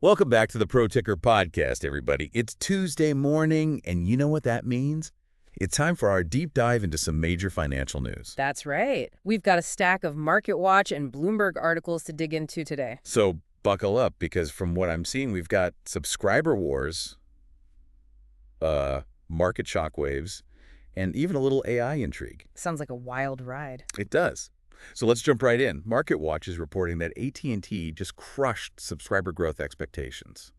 Welcome back to the Pro Ticker Podcast, everybody. It's Tuesday morning, and you know what that means? It's time for our deep dive into some major financial news. That's right. We've got a stack of MarketWatch and Bloomberg articles to dig into today. So buckle up, because from what I'm seeing, we've got subscriber wars, market shockwaves, and even a little AI intrigue. Sounds like a wild ride. It does. So let's jump right in. MarketWatch is reporting that AT&T just crushed subscriber growth expectations.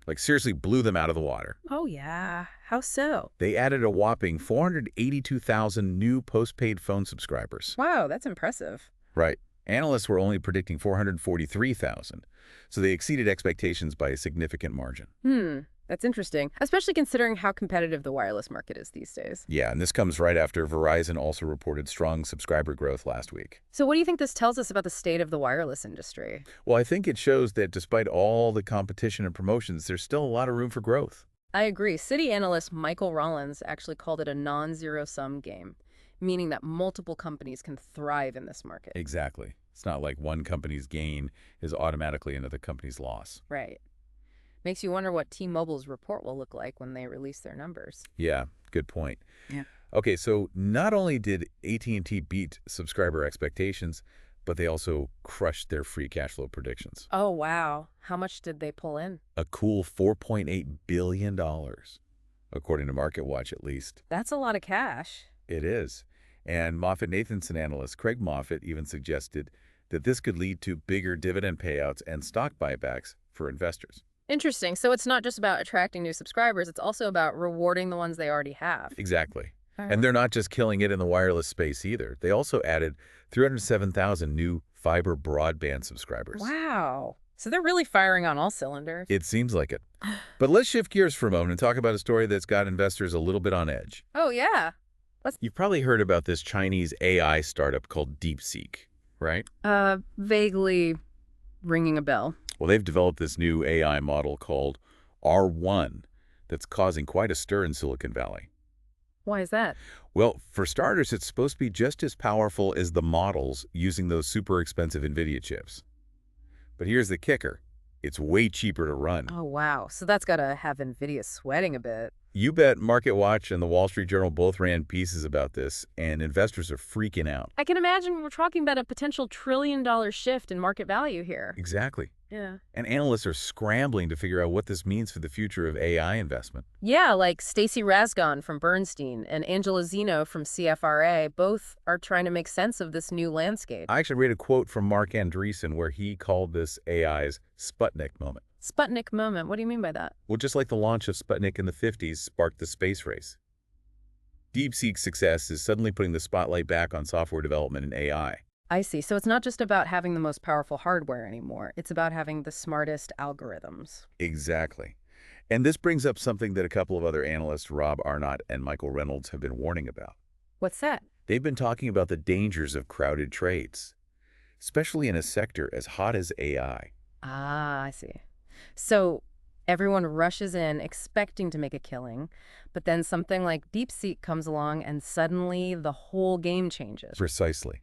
Like, seriously blew them out of the water. Oh, yeah. How so? They added a whopping 482,000 new postpaid phone subscribers. Wow, that's impressive. Right. Analysts were only predicting 443,000, so they exceeded expectations by a significant margin. That's interesting, especially considering how competitive the wireless market is these days. Yeah, and this comes right after Verizon also reported strong subscriber growth last week. So what do you think this tells us about the state of the wireless industry? Well, I think it shows that despite all the competition and promotions, there's still a lot of room for growth. I agree. Citi analyst Michael Rollins actually called it a non-zero-sum game, meaning that multiple companies can thrive in this market. Exactly. It's not like one company's gain is automatically another company's loss. Right. Makes you wonder what T-Mobile's report will look like when they release their numbers. Yeah, good point. Yeah. Okay, so not only did AT&T beat subscriber expectations, but they also crushed their free cash flow predictions. Oh, wow. How much did they pull in? A cool $4.8 billion, according to MarketWatch at least. That's a lot of cash. It is. And MoffettNathanson analyst Craig Moffett even suggested that this could lead to bigger dividend payouts and stock buybacks for investors. Interesting. So it's not just about attracting new subscribers, it's also about rewarding the ones they already have. Exactly. All And right. they're not just killing it in the wireless space either. They also added 307,000 new fiber broadband subscribers. Wow. So they're really firing on all cylinders. It seems like it. But let's shift gears for a moment and talk about a story that's got investors a little bit on edge. Oh, yeah. You've probably heard about this Chinese AI startup called DeepSeek, right? Vaguely ringing a bell. Well, they've developed this new AI model called R1 that's causing quite a stir in Silicon Valley. Why is that? Well, for starters, it's supposed to be just as powerful as the models using those super expensive NVIDIA chips. But here's the kicker. It's way cheaper to run. Oh, wow. So that's got to have NVIDIA sweating a bit. You bet MarketWatch and the Wall Street Journal both ran pieces about this, and investors are freaking out. I can imagine we're talking about a potential trillion-dollar shift in market value here. Exactly. Yeah. And analysts are scrambling to figure out what this means for the future of AI investment. Yeah, like Stacy Rasgon from Bernstein and Angela Zeno from CFRA both are trying to make sense of this new landscape. I actually read a quote from Mark Andreessen where he called this AI's Sputnik moment. Sputnik moment. What do you mean by that? Well, just like the launch of Sputnik in the 50s sparked the space race. DeepSeek's success is suddenly putting the spotlight back on software development and AI. I see. So it's not just about having the most powerful hardware anymore. It's about having the smartest algorithms. Exactly. And this brings up something that a couple of other analysts, Rob Arnott and Michael Reynolds, have been warning about. What's that? They've been talking about the dangers of crowded trades, especially in a sector as hot as AI. Ah, I see. So everyone rushes in expecting to make a killing, but then something like DeepSeek comes along and suddenly the whole game changes. Precisely.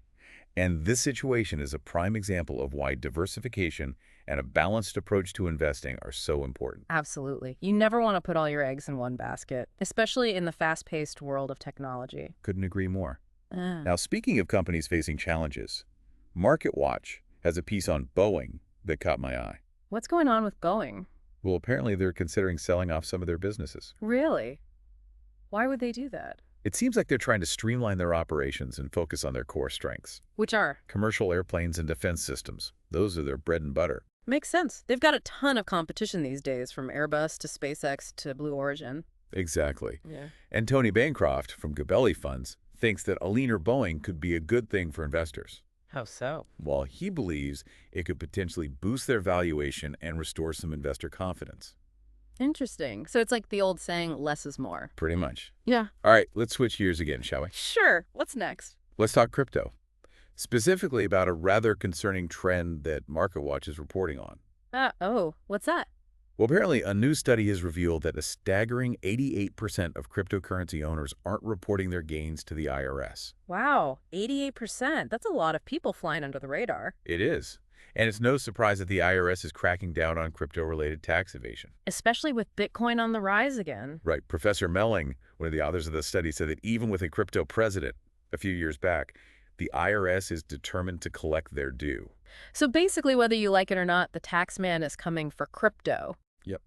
And this situation is a prime example of why diversification and a balanced approach to investing are so important. Absolutely. You never want to put all your eggs in one basket, especially in the fast-paced world of technology. Couldn't agree more. Ah. Now, speaking of companies facing challenges, MarketWatch has a piece on Boeing that caught my eye. What's going on with Boeing? Well, apparently they're considering selling off some of their businesses. Really? Why would they do that? It seems like they're trying to streamline their operations and focus on their core strengths. Which are? Commercial airplanes and defense systems. Those are their bread and butter. Makes sense. They've got a ton of competition these days, from Airbus to SpaceX to Blue Origin. Exactly. Yeah. And Tony Bancroft from Gabelli Funds thinks that a leaner Boeing could be a good thing for investors, How so? while he believes it could potentially boost their valuation and restore some investor confidence. Interesting. So it's like the old saying, less is more. Pretty much. Yeah. All right, let's switch gears again, shall we? Sure. What's next? Let's talk crypto, specifically about a rather concerning trend that MarketWatch is reporting on. What's that? Well, apparently, a new study has revealed that a staggering 88% of cryptocurrency owners aren't reporting their gains to the IRS. Wow, 88%. That's a lot of people flying under the radar. It is. And it's no surprise that the IRS is cracking down on crypto-related tax evasion. Especially with Bitcoin on the rise again. Right. Professor Melling, one of the authors of the study, said that even with a crypto president a few years back, the IRS is determined to collect their due. So basically, whether you like it or not, the tax man is coming for crypto. Yep.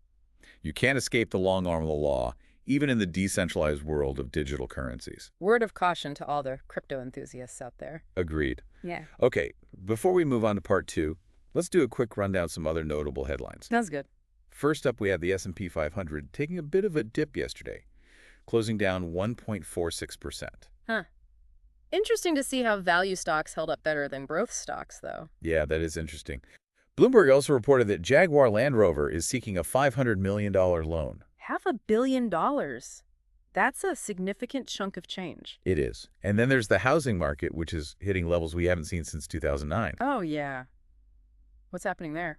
You can't escape the long arm of the law, even in the decentralized world of digital currencies. Word of caution to all the crypto enthusiasts out there. Agreed. Yeah. Okay, before we move on to part 2, let's do a quick rundown of some other notable headlines. Sounds good. First up, we have the S&P 500 taking a bit of a dip yesterday, closing down 1.46%. Huh. Interesting to see how value stocks held up better than growth stocks, though. Yeah, that is interesting. Bloomberg also reported that Jaguar Land Rover is seeking a $500 million loan. $500 million. That's a significant chunk of change. It is. And then there's the housing market, which is hitting levels we haven't seen since 2009. Oh, yeah. What's happening there?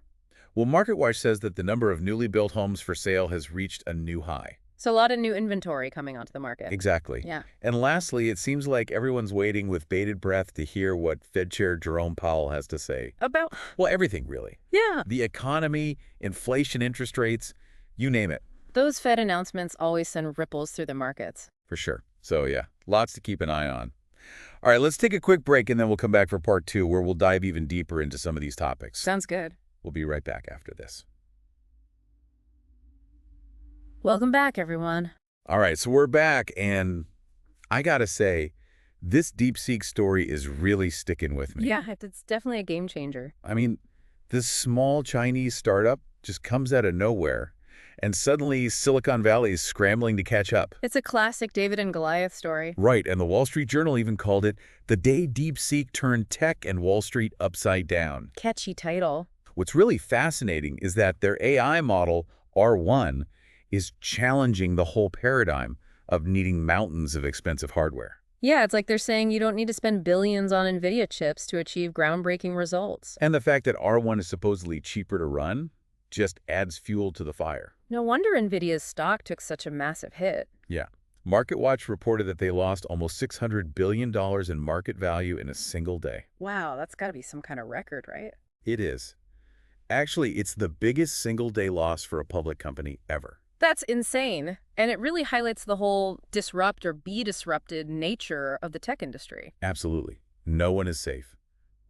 Well, MarketWatch says that the number of newly built homes for sale has reached a new high. So a lot of new inventory coming onto the market. Exactly. Yeah. And lastly, it seems like everyone's waiting with bated breath to hear what Fed Chair Jerome Powell has to say. About? Well, everything, really. Yeah. The economy, inflation, interest rates, you name it. Those Fed announcements always send ripples through the markets. For sure. So, yeah, lots to keep an eye on. All right, let's take a quick break, and then we'll come back for part 2, where we'll dive even deeper into some of these topics. Sounds good. We'll be right back after this. Welcome back, everyone. All right, so we're back, and I gotta say, this DeepSeek story is really sticking with me. Yeah, it's definitely a game changer. I mean, this small Chinese startup just comes out of nowhere, and suddenly Silicon Valley is scrambling to catch up. It's a classic David and Goliath story. Right, and the Wall Street Journal even called it the day DeepSeek turned tech and Wall Street upside down. Catchy title. What's really fascinating is that their AI model, R1, is challenging the whole paradigm of needing mountains of expensive hardware. Yeah, it's like they're saying you don't need to spend billions on NVIDIA chips to achieve groundbreaking results. And the fact that R1 is supposedly cheaper to run just adds fuel to the fire. No wonder NVIDIA's stock took such a massive hit. Yeah. MarketWatch reported that they lost almost $600 billion in market value in a single day. Wow, that's got to be some kind of record, right? It is. Actually, it's the biggest single-day loss for a public company ever. That's insane. And it really highlights the whole disrupt or be disrupted nature of the tech industry. Absolutely. No one is safe.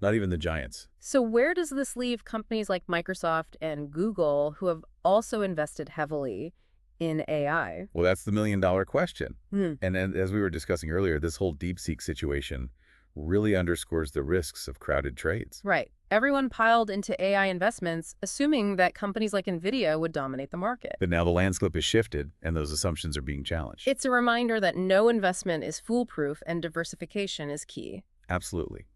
Not even the giants. So where does this leave companies like Microsoft and Google, who have also invested heavily in AI? Well, that's the million-dollar question. Hmm. And as we were discussing earlier, this whole DeepSeek situation really underscores the risks of crowded trades. Right. Everyone piled into AI investments, assuming that companies like NVIDIA would dominate the market. But now the landscape has shifted, and those assumptions are being challenged. It's a reminder that no investment is foolproof and diversification is key. Absolutely.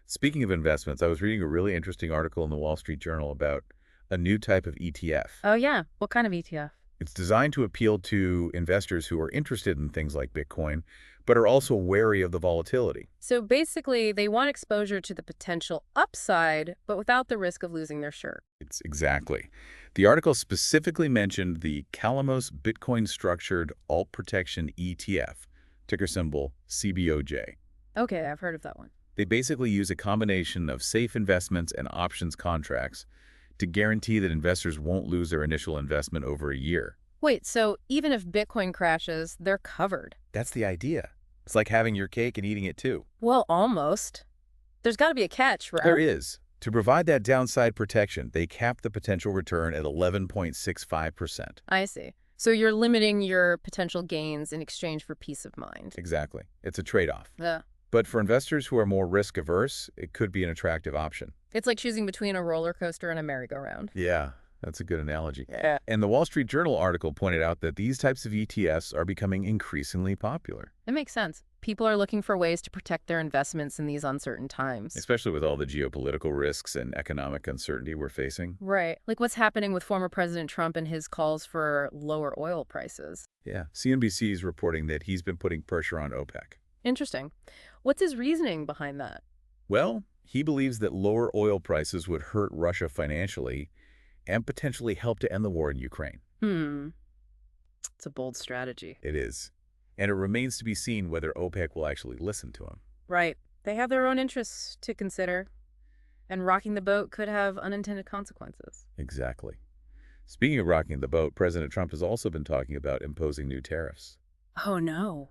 Speaking of investments, I was reading a really interesting article in the Wall Street Journal about a new type of ETF. Oh, yeah. What kind of ETF? It's designed to appeal to investors who are interested in things like Bitcoin, but are also wary of the volatility. So basically, they want exposure to the potential upside, but without the risk of losing their shirt. It's exactly. The article specifically mentioned the Calamos Bitcoin Structured Alt Protection ETF, ticker symbol CBOJ. Okay, I've heard of that one. They basically use a combination of safe investments and options contracts to guarantee that investors won't lose their initial investment over a year. Wait, so even if Bitcoin crashes, they're covered? That's the idea. It's like having your cake and eating it too. Well, almost. There's got to be a catch, right? There is. To provide that downside protection, they cap the potential return at 11.65%. I see. So you're limiting your potential gains in exchange for peace of mind. Exactly. It's a trade-off. Yeah. But for investors who are more risk-averse, it could be an attractive option. It's like choosing between a roller coaster and a merry-go-round. Yeah, that's a good analogy. Yeah. And the Wall Street Journal article pointed out that these types of ETFs are becoming increasingly popular. It makes sense. People are looking for ways to protect their investments in these uncertain times. Especially with all the geopolitical risks and economic uncertainty we're facing. Right. Like what's happening with former President Trump and his calls for lower oil prices. Yeah. CNBC is reporting that he's been putting pressure on OPEC. Interesting. What's his reasoning behind that? Well, he believes that lower oil prices would hurt Russia financially and potentially help to end the war in Ukraine. It's a bold strategy. It is. And it remains to be seen whether OPEC will actually listen to him. Right. They have their own interests to consider. And rocking the boat could have unintended consequences. Exactly. Speaking of rocking the boat, President Trump has also been talking about imposing new tariffs. Oh no,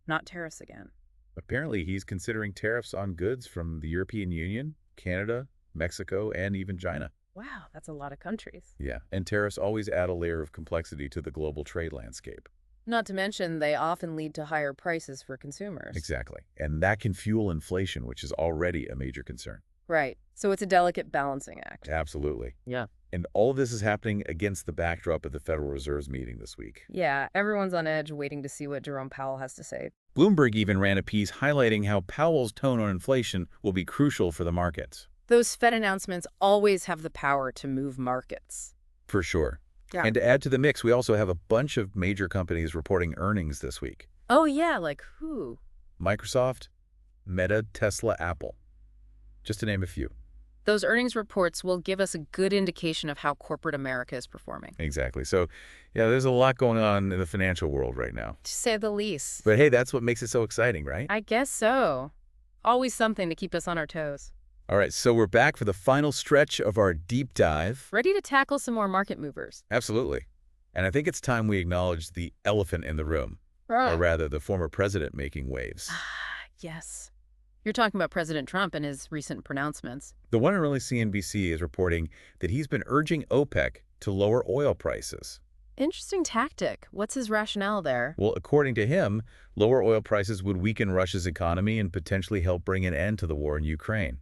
not tariffs again. Apparently, he's considering tariffs on goods from the European Union, Canada, Mexico, and even China. Wow, that's a lot of countries. Yeah, and tariffs always add a layer of complexity to the global trade landscape. Not to mention, they often lead to higher prices for consumers. Exactly. And that can fuel inflation, which is already a major concern. Right. So it's a delicate balancing act. Absolutely. Yeah. And all of this is happening against the backdrop of the Federal Reserve's meeting this week. Yeah, everyone's on edge waiting to see what Jerome Powell has to say. Bloomberg even ran a piece highlighting how Powell's tone on inflation will be crucial for the markets. Those Fed announcements always have the power to move markets. For sure. Yeah. And to add to the mix, we also have a bunch of major companies reporting earnings this week. Oh yeah, like who? Microsoft, Meta, Tesla, Apple. Just to name a few. Those earnings reports will give us a good indication of how corporate America is performing. Exactly. So, yeah, there's a lot going on in the financial world right now. To say the least. But hey, that's what makes it so exciting, right? I guess so. Always something to keep us on our toes. All right, so we're back for the final stretch of our deep dive. Ready to tackle some more market movers. Absolutely. And I think it's time we acknowledge the elephant in the room, or rather the former president making waves. Yes. You're talking about President Trump and his recent pronouncements. The one and only CNBC is reporting that he's been urging OPEC to lower oil prices. Interesting tactic. What's his rationale there? Well, according to him, lower oil prices would weaken Russia's economy and potentially help bring an end to the war in Ukraine.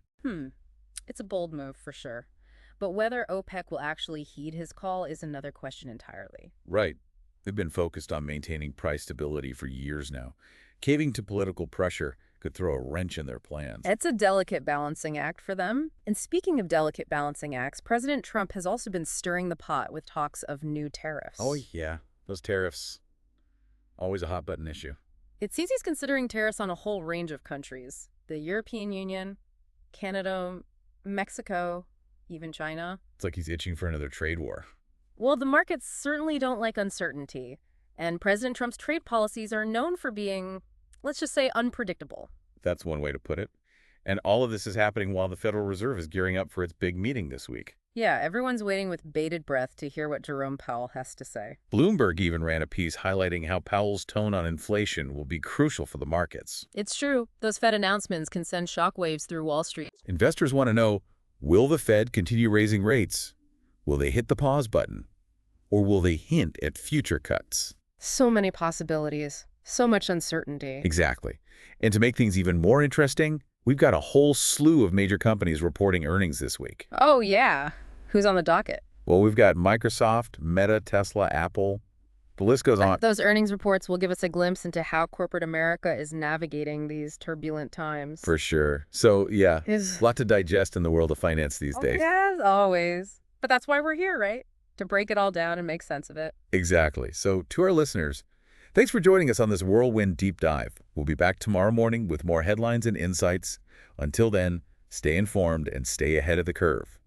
It's a bold move for sure. But whether OPEC will actually heed his call is another question entirely. Right. They've been focused on maintaining price stability for years now. Caving to political pressure could throw a wrench in their plans. It's a delicate balancing act for them. And speaking of delicate balancing acts, President Trump has also been stirring the pot with talks of new tariffs. Oh, yeah. Those tariffs, always a hot button issue. It seems he's considering tariffs on a whole range of countries. The European Union, Canada, Mexico, even China. It's like he's itching for another trade war. Well, the markets certainly don't like uncertainty. And President Trump's trade policies are known for being, let's just say, unpredictable. That's one way to put it. And all of this is happening while the Federal Reserve is gearing up for its big meeting this week. Yeah, everyone's waiting with bated breath to hear what Jerome Powell has to say. Bloomberg even ran a piece highlighting how Powell's tone on inflation will be crucial for the markets. It's true. Those Fed announcements can send shockwaves through Wall Street. Investors want to know, will the Fed continue raising rates? Will they hit the pause button? Or will they hint at future cuts? So many possibilities. So much uncertainty. Exactly. And to make things even more interesting, we've got a whole slew of major companies reporting earnings this week. Oh, yeah. Who's on the docket? Well, we've got Microsoft, Meta, Tesla, Apple. The list goes on. Those earnings reports will give us a glimpse into how corporate America is navigating these turbulent times. For sure. So, yeah, a Is lot to digest in the world of finance these days. Yes, always. But that's why we're here, right? To break it all down and make sense of it. Exactly. So, to our listeners, thanks for joining us on this whirlwind deep dive. We'll be back tomorrow morning with more headlines and insights. Until then, stay informed and stay ahead of the curve.